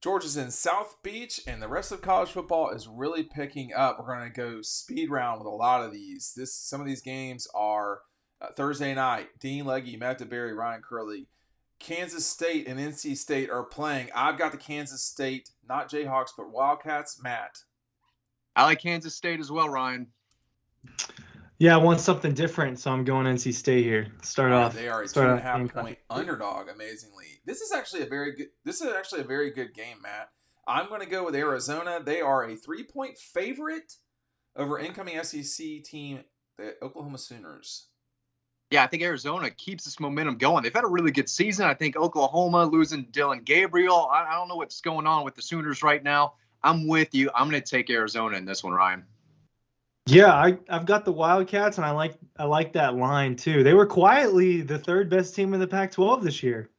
Georgia's in South Beach, and the rest of college football is really picking up. We're going to go speed round with a lot of these. Some of these games are Thursday night. Dean Legge, Matt DeBerry, Ryan Curley. Kansas State and NC State are playing. I've got the Kansas State, not Jayhawks, but Wildcats. Matt. I like Kansas State as well, Ryan. Yeah, I want something different, so I'm going NC State here. Start off. They are a 2.5 point underdog. Amazingly, this is actually a very good game, Matt. I'm going to go with Arizona. They are a 3-point favorite over incoming SEC team, the Oklahoma Sooners. Yeah, I think Arizona keeps this momentum going. They've had a really good season. I think Oklahoma losing Dylan Gabriel. I don't know what's going on with the Sooners right now. I'm with you. I'm going to take Arizona in this one, Ryan. Yeah, I've got the Wildcats, and I like that line too. They were quietly the third best team in the Pac-12 this year.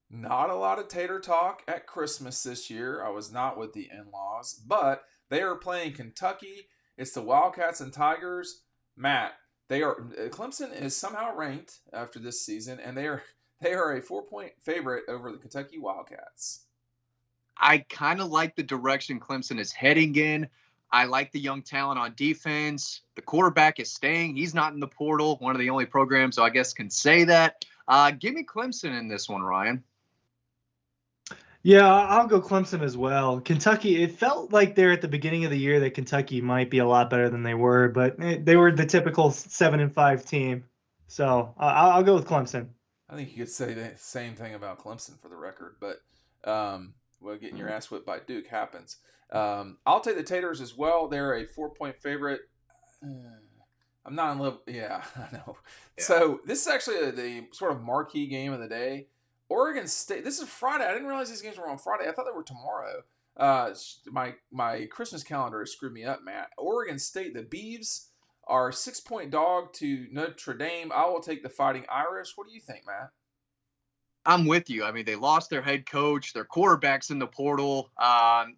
Not a lot of tater talk at Christmas this year. I was not with the in-laws, but they are playing Kentucky. It's the Wildcats and Tigers. Matt, Clemson is somehow ranked after this season, and they are a 4-point favorite over the Kentucky Wildcats. I kind of like the direction Clemson is heading in. I like the young talent on defense. The quarterback is staying. He's not in the portal. One of the only programs, so I guess, can say that. Give me Clemson in this one, Ryan. Yeah, I'll go Clemson as well. Kentucky, it felt like there at the beginning of the year that Kentucky might be a lot better than they were, but they were the typical 7-5 team. So I'll go with Clemson. I think you could say the same thing about Clemson for the record, but getting your ass whipped by Duke happens. I'll take the Taters as well. They're a 4-point favorite. I'm not in love. Yeah, I know. Yeah. So this is actually the sort of marquee game of the day. Oregon State. This is Friday. I didn't realize these games were on Friday. I thought they were tomorrow. My Christmas calendar has screwed me up, Matt. Oregon State. The Beavs are 6-point dog to Notre Dame. I will take the Fighting Irish. What do you think, Matt? I'm with you. I mean, they lost their head coach. Their quarterback's in the portal.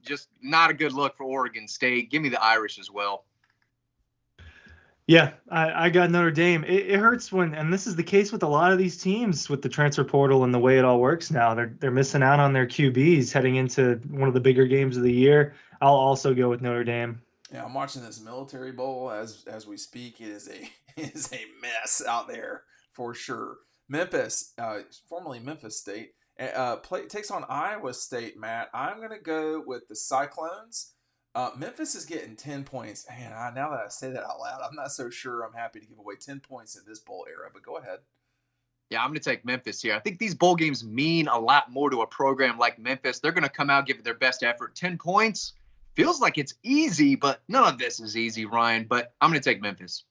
Just not a good look for Oregon State. Give me the Irish as well. Yeah, I got Notre Dame. It hurts and this is the case with a lot of these teams with the transfer portal and the way it all works now. They're missing out on their QBs heading into one of the bigger games of the year. I'll also go with Notre Dame. Yeah, I'm watching this Military Bowl as we speak. It is a mess out there for sure. Memphis, formerly Memphis State, takes on Iowa State, Matt. I'm going to go with the Cyclones. Memphis is getting 10 points. Man, now that I say that out loud, I'm not so sure I'm happy to give away 10 points in this bowl era, but go ahead. Yeah, I'm going to take Memphis here. I think these bowl games mean a lot more to a program like Memphis. They're going to come out, give it their best effort. 10 points feels like it's easy, but none of this is easy, Ryan. But I'm going to take Memphis.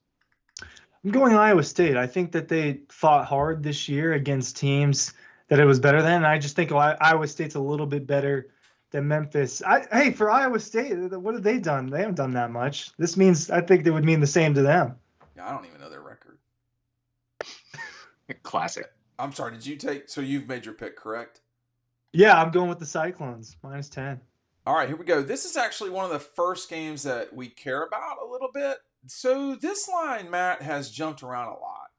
I'm going Iowa State. I think that they fought hard this year against teams that it was better than. And I just think Iowa State's a little bit better than Memphis. Hey, for Iowa State, what have they done? They haven't done that much. This means I think it would mean the same to them. Yeah, I don't even know their record. Classic. I'm sorry, did you take – so you've made your pick, correct? Yeah, I'm going with the Cyclones, -10. All right, here we go. This is actually one of the first games that we care about a little bit. So this line, Matt, has jumped around a lot.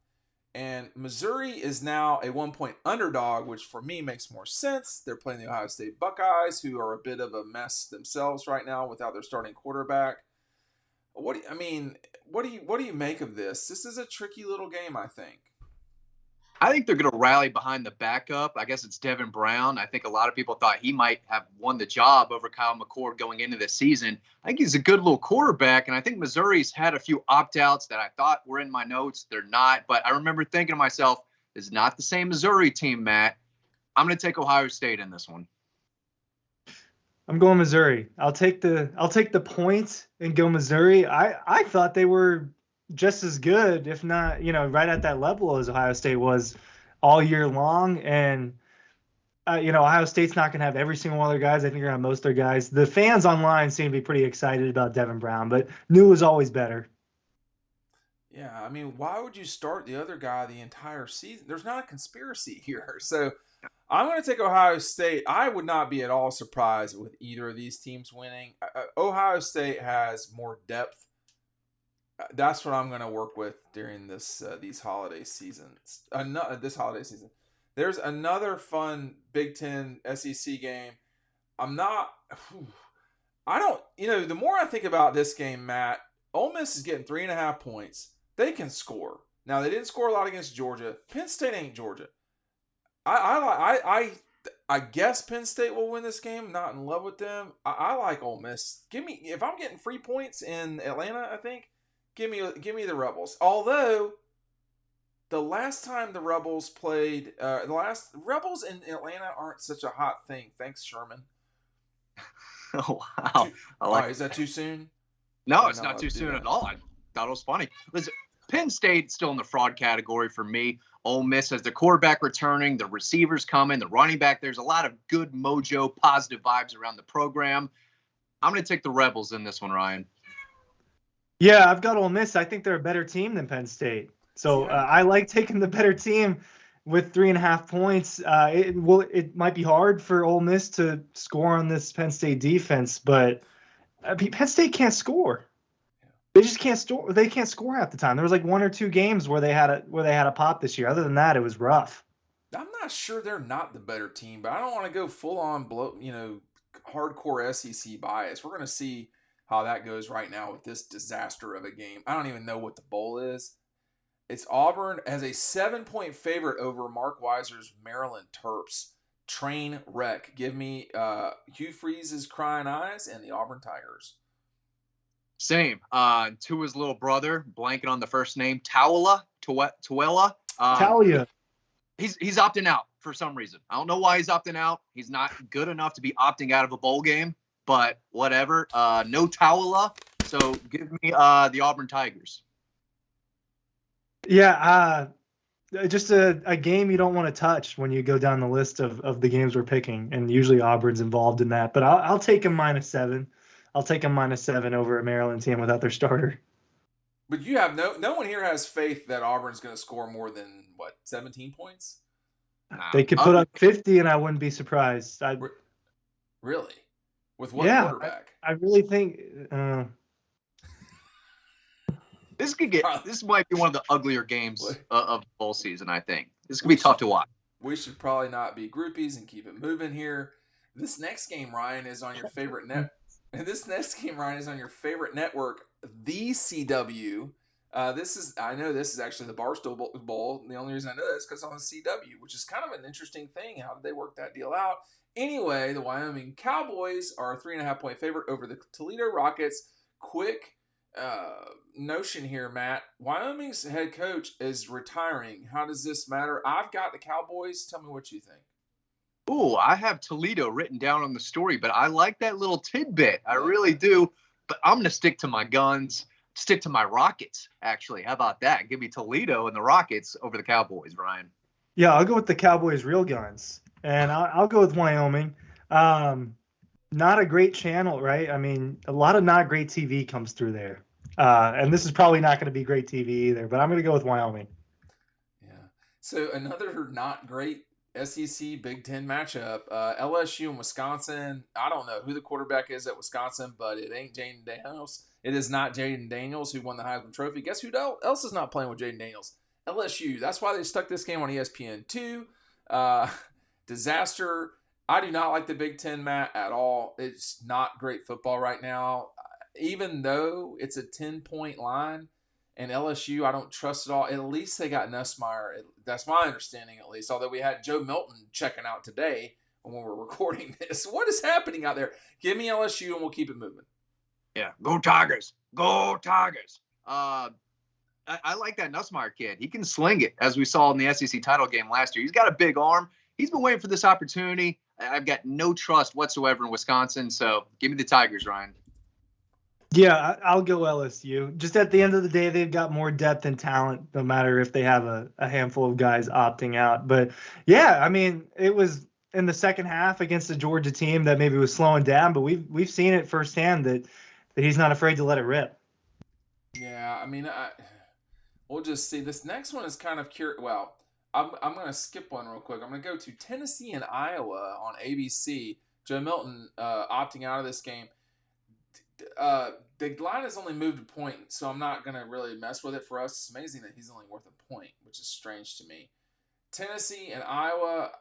And Missouri is now a 1-point underdog, which for me makes more sense. They're playing the Ohio State Buckeyes, who are a bit of a mess themselves right now without their starting quarterback. What do you make of this? This is a tricky little game, I think. I think they're going to rally behind the backup. I guess it's Devin Brown. I think a lot of people thought he might have won the job over Kyle McCord going into this season. I think he's a good little quarterback, and I think Missouri's had a few opt-outs that I thought were in my notes. They're not, but I remember thinking to myself, this is not the same Missouri team, Matt. I'm going to take Ohio State in this one. I'm going Missouri. I'll take the points and go Missouri. I thought they were just as good, if not, right at that level as Ohio State was all year long. And, Ohio State's not going to have every single one of their guys. I think they're going to have most of their guys. The fans online seem to be pretty excited about Devin Brown, but new is always better. Yeah, I mean, why would you start the other guy the entire season? There's not a conspiracy here. So I'm going to take Ohio State. I would not be at all surprised with either of these teams winning. Ohio State has more depth. That's what I'm going to work with during these holiday seasons. This holiday season. There's another fun Big Ten SEC game. I'm not. I don't. The more I think about this game, Matt, Ole Miss is getting 3.5 points. They can score. Now they didn't score a lot against Georgia. Penn State ain't Georgia. I guess Penn State will win this game. Not in love with them. I like Ole Miss. If I'm getting free points in Atlanta, I think give me the Rebels. Although the last time the Rebels played, the last Rebels in Atlanta aren't such a hot thing. Thanks, Sherman. Oh, wow. I like is that too soon? No, it's not too soon at all. I thought it was funny. Listen, Penn State's still in the fraud category for me. Ole Miss has the quarterback returning, the receivers coming, the running back. There's a lot of good mojo, positive vibes around the program. I'm going to take the Rebels in this one, Ryan. Yeah, I've got Ole Miss. I think they're a better team than Penn State. So I like taking the better team with 3.5 points. It might be hard for Ole Miss to score on this Penn State defense, but Penn State can't score. They just can't score. They can't score half the time. There was like 1 or 2 games where they had a pop this year. Other than that, it was rough. I'm not sure they're not the better team, but I don't want to go full on hardcore SEC bias. We're going to see how that goes right now with this disaster of a game. I don't even know what the bowl is. It's Auburn as a 7-point favorite over Mark Weiser's Maryland Terps. Train wreck. Give me Hugh Freeze's crying eyes and the Auburn Tigers. Same. Tua's little brother, blanking on the first name, Tuela. Talia. He's opting out for some reason. I don't know why he's opting out. He's not good enough to be opting out of a bowl game, but whatever. No Tuela. So give me the Auburn Tigers. Yeah, just a game you don't want to touch when you go down the list of the games we're picking, and usually Auburn's involved in that. But I'll take them -7. I'll take them -7 over a Maryland team without their starter. But you have no one here has faith that Auburn's going to score more than 17 points. They could put up 50, and I wouldn't be surprised. Really? With what quarterback? I really think. This might be one of the uglier games of the bowl season. I think this could be tough to watch. We should probably not be groupies and keep it moving here. This next game, Ryan, is on your favorite net. This next game, Ryan, is on your favorite network, the CW. I know this is actually the Barstool Bowl. The only reason I know that is because it's on the CW, which is kind of an interesting thing. How did they work that deal out? Anyway, the Wyoming Cowboys are a 3.5-point favorite over the Toledo Rockets. Quick notion here, Matt. Wyoming's head coach is retiring. How does this matter? I've got the Cowboys. Tell me what you think. Oh, I have Toledo written down on the story, but I like that little tidbit. I really do. But I'm going to stick to my guns, stick to my Rockets, actually. How about that? Give me Toledo and the Rockets over the Cowboys, Ryan. Yeah, I'll go with the Cowboys' real guns. And I'll go with Wyoming. Not a great channel, right? I mean, a lot of not great TV comes through there. And this is probably not going to be great TV either, but I'm going to go with Wyoming. Yeah. So another not great SEC Big Ten matchup. LSU and Wisconsin. I don't know who the quarterback is at Wisconsin, but it ain't Jaden Daniels. It is not Jaden Daniels who won the Heisman Trophy. Guess who else is not playing with Jaden Daniels? LSU. That's why they stuck this game on ESPN2. Disaster. I do not like the Big Ten, Matt, at all. It's not great football right now. Even though it's a 10-point line, and LSU, I don't trust at all. At least they got Nussmeier. That's my understanding, at least. Although we had Joe Milton checking out today when we're recording this. What is happening out there? Give me LSU, and we'll keep it moving. Yeah, go Tigers. Go Tigers. I like that Nussmeier kid. He can sling it, as we saw in the SEC title game last year. He's got a big arm. He's been waiting for this opportunity. I've got no trust whatsoever in Wisconsin, so give me the Tigers, Ryan. Yeah, I'll go LSU. Just at the end of the day, they've got more depth and talent, no matter if they have a handful of guys opting out. But, yeah, I mean, it was in the second half against the Georgia team that maybe was slowing down, but we've seen it firsthand that he's not afraid to let it rip. Yeah, I mean, we'll just see. This next one is kind of curious. Well, I'm going to skip one real quick. I'm going to go to Tennessee and Iowa on ABC. Joe Milton opting out of this game. The line has only moved a point, so I'm not going to really mess with it for us. It's amazing that he's only worth a point, which is strange to me. Tennessee and Iowa,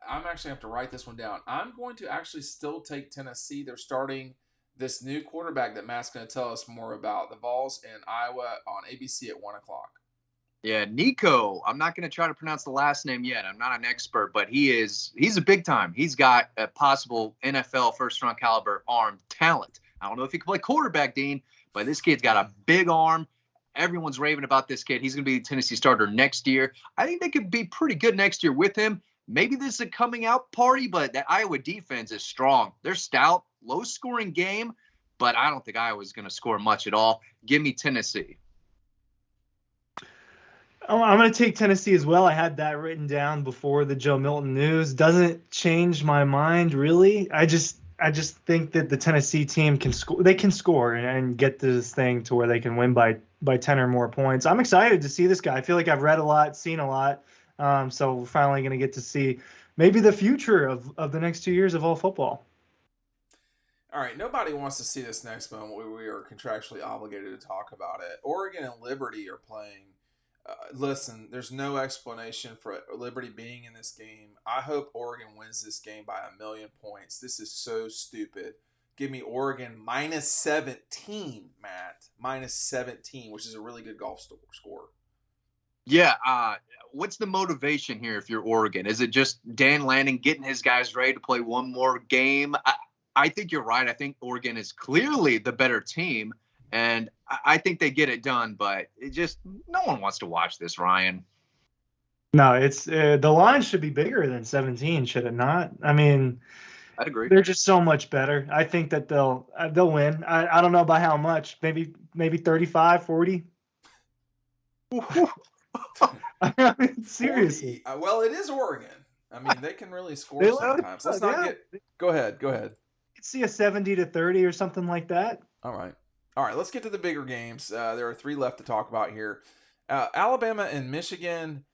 I'm actually have to write this one down. I'm going to actually still take Tennessee. They're starting this new quarterback that Matt's going to tell us more about. The Vols in Iowa on ABC at 1:00. Yeah, Nico. I'm not going to try to pronounce the last name yet. I'm not an expert, but he's a big time. He's got a possible NFL first-round caliber arm talent. I don't know if he can play quarterback, Dean, but this kid's got a big arm. Everyone's raving about this kid. He's going to be the Tennessee starter next year. I think they could be pretty good next year with him. Maybe this is a coming out party, but that Iowa defense is strong. They're stout, low-scoring game, but I don't think Iowa's going to score much at all. Give me Tennessee. Oh, I'm going to take Tennessee as well. I had that written down before the Joe Milton news. Doesn't change my mind really. I just think that the Tennessee team can score. They can score and get this thing to where they can win by 10 or more points. I'm excited to see this guy. I feel like I've read a lot, seen a lot. So we're finally going to get to see maybe the future of the next 2 years of all football. All right, nobody wants to see this next moment. We are contractually obligated to talk about it. Oregon and Liberty are playing. Listen, there's no explanation for Liberty being in this game. I hope Oregon wins this game by 1,000,000 points. This is so stupid. Give me Oregon -17, Matt. -17, which is a really good golf score. Yeah. What's the motivation here if you're Oregon? Is it just Dan Lanning getting his guys ready to play one more game? I think you're right. I think Oregon is clearly the better team. And I think they get it done, but no one wants to watch this, Ryan. No, it's the line should be bigger than 17, should it not? I mean, I'd agree. they're just so much better. I think that they'll win. I don't know by how much. Maybe 35, 40. I mean, seriously. 40. Well, it is Oregon. I mean, they can really score sometimes. Let's not get. Go ahead. You could see a 70-30 or something like that. All right, let's get to the bigger games. There are 3 left to talk about here. Alabama and Michigan,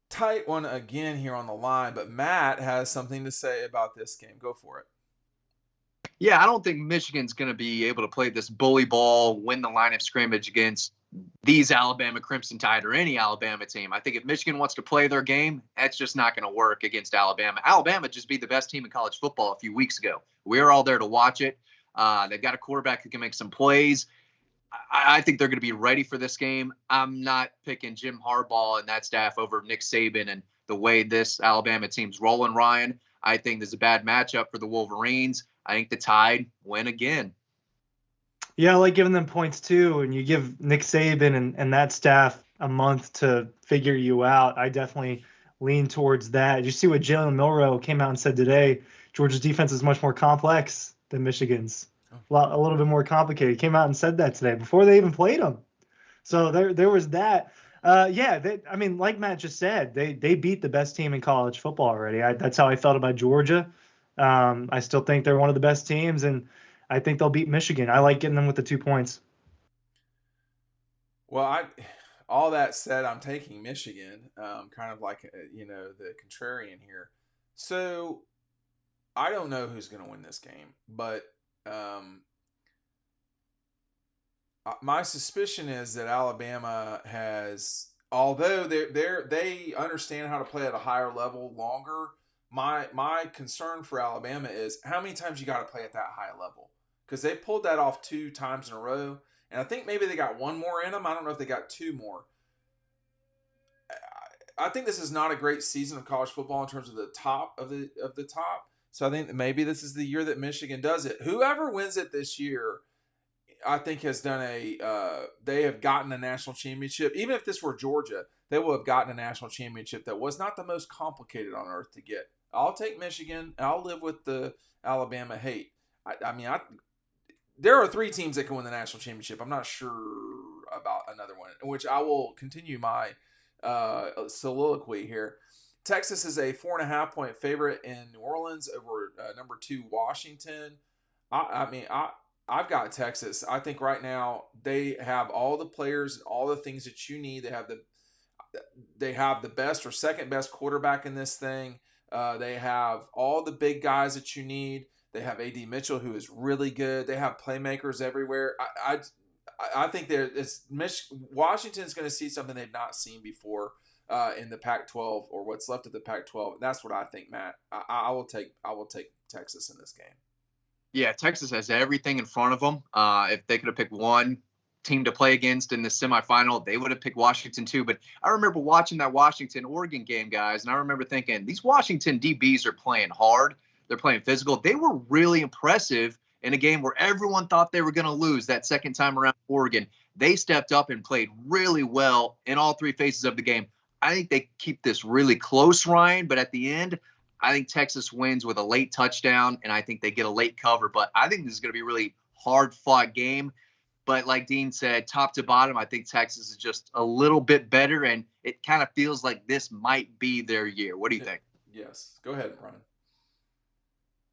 tight one again here on the line, but Matt has something to say about this game. Go for it. Yeah, I don't think Michigan's going to be able to play this bully ball, win the line of scrimmage against these Alabama Crimson Tide or any Alabama team. I think if Michigan wants to play their game, that's just not going to work against Alabama. Alabama just beat the best team in college football a few weeks ago. We were all there to watch it. They've got a quarterback who can make some plays. I think they're going to be ready for this game. I'm not picking Jim Harbaugh and that staff over Nick Saban and the way this Alabama team's rolling, Ryan. I think there's a bad matchup for the Wolverines. I think the Tide win again. Yeah, I like giving them points too. And you give Nick Saban and that staff a month to figure you out. I definitely lean towards that. You see what Jalen Milroe came out and said today. Georgia's defense is much more complex than Michigan's. A little bit more complicated. He came out and said that today before they even played them. So there was that. I mean, like Matt just said, they beat the best team in college football already. That's how I felt about Georgia. I still think they're one of the best teams, and I think they'll beat Michigan. I like getting them with the 2 points. Well, all that said, I'm taking Michigan, kind of like the contrarian here. So I don't know who's going to win this game, but my suspicion is that Alabama has, although they understand how to play at a higher level longer. My concern for Alabama is how many times you got to play at that high level, because they pulled that off 2 times in a row, and I think maybe they got 1 more in them. I don't know if they got 2 more. I think this is not a great season of college football in terms of the top of the top. So I think that maybe this is the year that Michigan does it. Whoever wins it this year, I think has done they have gotten a national championship. Even if this were Georgia, they will have gotten a national championship that was not the most complicated on earth to get. I'll take Michigan. I'll live with the Alabama hate. There are 3 teams that can win the national championship. I'm not sure about another one, in which I will continue my soliloquy here. Texas is a 4.5 point favorite in New Orleans over number 2 Washington. I've got Texas. I think right now they have all the players and all the things that you need. They have the best or second best quarterback in this thing. They have all the big guys that you need. They have A.D. Mitchell, who is really good. They have playmakers everywhere. I think Washington is going to see something they've not seen before. in the Pac-12 or what's left of the Pac-12. That's what I think, Matt. I will take Texas in this game. Yeah, Texas has everything in front of them. If they could have picked one team to play against in the semifinal, they would have picked Washington too. But I remember watching that Washington-Oregon game, guys, and I remember thinking these Washington DBs are playing hard. They're playing physical. They were really impressive in a game where everyone thought they were going to lose that second time around Oregon. They stepped up and played really well in all three phases of the game. I think they keep this really close, Ryan, but at the end, I think Texas wins with a late touchdown, and I think they get a late cover. But I think this is going to be a really hard-fought game. But like Dean said, top to bottom, I think Texas is just a little bit better, and it kind of feels like this might be their year. What do you think? Yes. Go ahead, Ryan.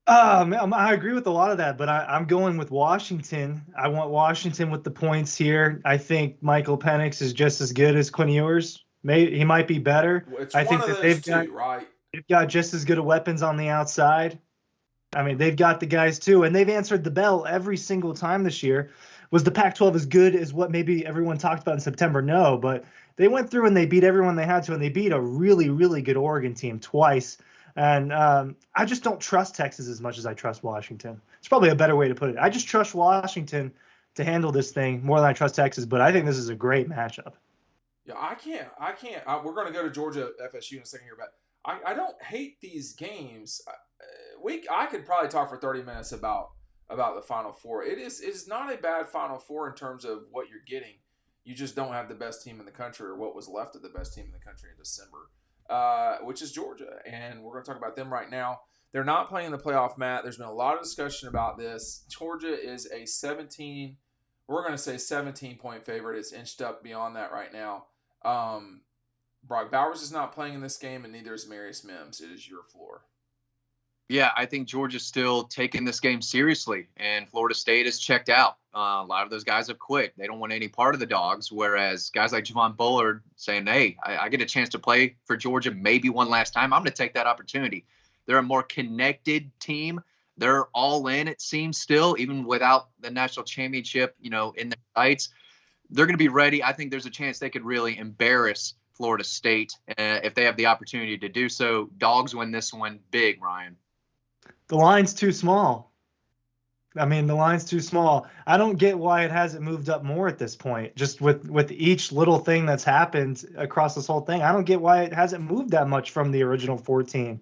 I agree with a lot of that, but I'm going with Washington. I want Washington with the points here. I think Michael Penix is just as good as Quinn Ewers. Maybe he might be better. Well, it's I one think of that those two, right? they've got just as good of weapons on the outside. I mean, they've got the guys too, and they've answered the bell every single time this year. Was the Pac-12 as good as what maybe everyone talked about in September? No, but they went through and they beat everyone they had to, and they beat a really, really good Oregon team twice. And I just don't trust Texas as much as I trust Washington. It's probably a better way to put it. I just trust Washington to handle this thing more than I trust Texas, but I think this is a great matchup. Yeah, I can't. We're going to go to Georgia FSU in a second here, but I don't hate these games. I could probably talk for 30 minutes about the Final Four. It is not a bad Final Four in terms of what you're getting. You just don't have the best team in the country, or what was left of the best team in the country in December, which is Georgia, and we're going to talk about them right now. They're not playing in the playoff, Matt. There's been a lot of discussion about this. Georgia is a 17-point favorite. It's inched up beyond that right now. Brock Bowers is not playing in this game, and neither is Marius Mims. It is your floor. Yeah, I think Georgia's still taking this game seriously, and Florida State is checked out. A lot of those guys have quit. They don't want any part of the Dogs, whereas guys like Javon Bullard saying, hey, I get a chance to play for Georgia maybe one last time. I'm going to take that opportunity. They're a more connected team. They're all in, it seems, still, even without the national championship, in their sights. They're going to be ready. I think there's a chance they could really embarrass Florida State if they have the opportunity to do so. Dogs win this one big, Ryan. The line's too small. I mean, the line's too small. I don't get why it hasn't moved up more at this point. Just with each little thing that's happened across this whole thing, I don't get why it hasn't moved that much from the original 14.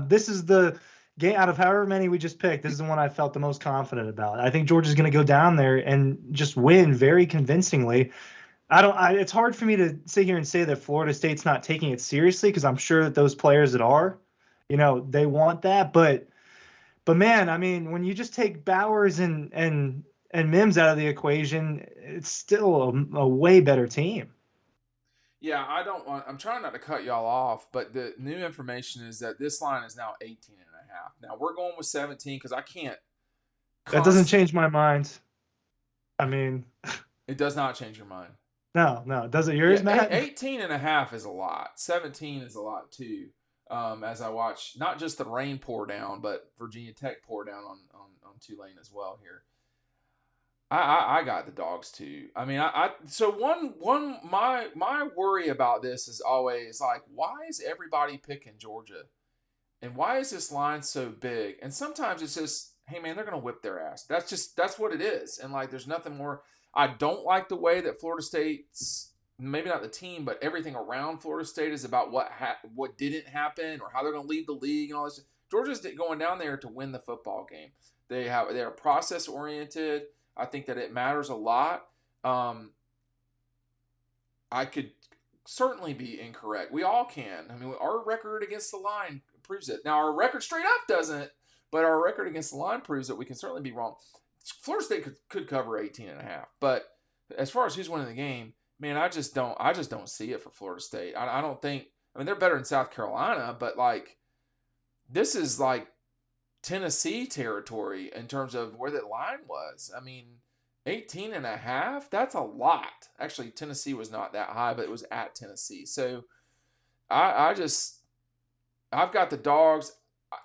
This is the game out of however many we just picked. This is the one I felt the most confident about. I think Georgia's going to go down there and just win very convincingly. It's hard for me to sit here and say that Florida State's not taking it seriously, because I'm sure that those players that are, they want that, but man, I mean, when you just take Bowers and Mims out of the equation, it's still a way better team. Yeah, I'm trying not to cut y'all off, but the new information is that this line is now 18.5. Now we're going with 17 because I can't. That doesn't change my mind. I mean, it does not change your mind. No. Does it yours, Matt? 18.5 is a lot. 17 is a lot too. As I watch not just the rain pour down, but Virginia Tech pour down on Tulane as well here. I got the Dogs too. I mean, my worry about this is always like, why is everybody picking Georgia, and why is this line so big? And sometimes it's just, hey man, they're gonna whip their ass. That's what it is, and like, there's nothing more. I don't like the way that Florida State's, maybe not the team, but everything around Florida State is about what didn't happen, or how they're going to lead the league and all this. Georgia's going down there to win the football game. They're process oriented. I think that it matters a lot. I could certainly be incorrect. We all can. I mean, our record against the line proves it. Now, our record straight up doesn't, but our record against the line proves that we can certainly be wrong. Florida State could cover 18.5, but as far as who's winning the game, man, I just don't see it for Florida State. I don't think. I mean, they're better in South Carolina, but like, this is like Tennessee territory in terms of where the line was. I mean, 18.5, that's a lot. Actually, Tennessee was not that high, but it was at Tennessee. So I've got the Dogs.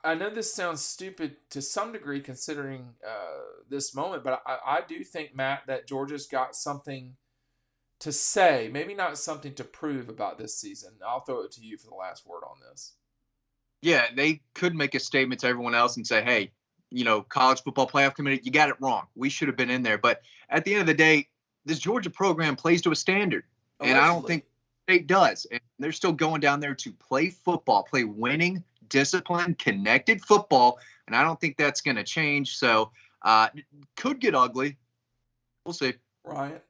I know this sounds stupid to some degree considering this moment, but I do think, Matt, that Georgia's got something to say, maybe not something to prove about this season. I'll throw it to you for the last word on this. Yeah, they could make a statement to everyone else and say, hey, college football playoff committee, you got it wrong. We should have been in there. But at the end of the day, this Georgia program plays to a standard. And I don't think state does. And they're still going down there to play football, play winning, disciplined, connected football. And I don't think that's going to change. So could get ugly. We'll see. Right.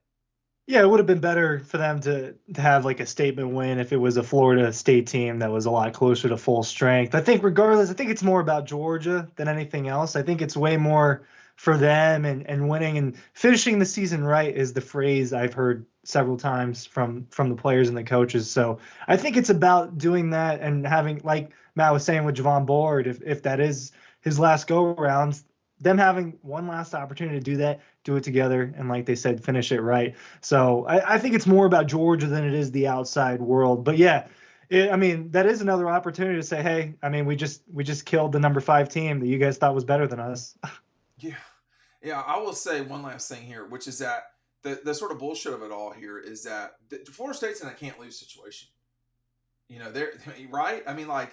Yeah, it would have been better for them to have like a statement win if it was a Florida State team that was a lot closer to full strength. I think regardless, I think it's more about Georgia than anything else. I think it's way more for them and winning and finishing the season right is the phrase I've heard several times from the players and the coaches. So I think it's about doing that and having, like Matt was saying with Javon Bullard, if that is his last go around, them having one last opportunity to do that, do it together, and like they said, finish it right. So I think it's more about Georgia than it is the outside world. But yeah, that is another opportunity to say, hey, we just killed the number 5 team that you guys thought was better than us. Yeah. I will say one last thing here, which is that the sort of bullshit of it all here is that Florida State's in a can't lose situation. They're right.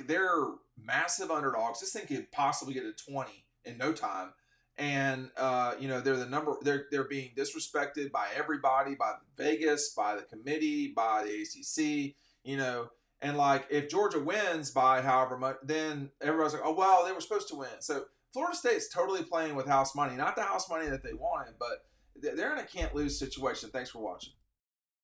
They're massive underdogs. This thing could possibly get to 20 in no time. And they're being disrespected by everybody, by Vegas, by the committee, by the ACC, and if Georgia wins by however much, then everybody's like, oh well, they were supposed to win. So Florida State's totally playing with house money, not the house money that they wanted, but they're in a can't lose situation. Thanks for watching.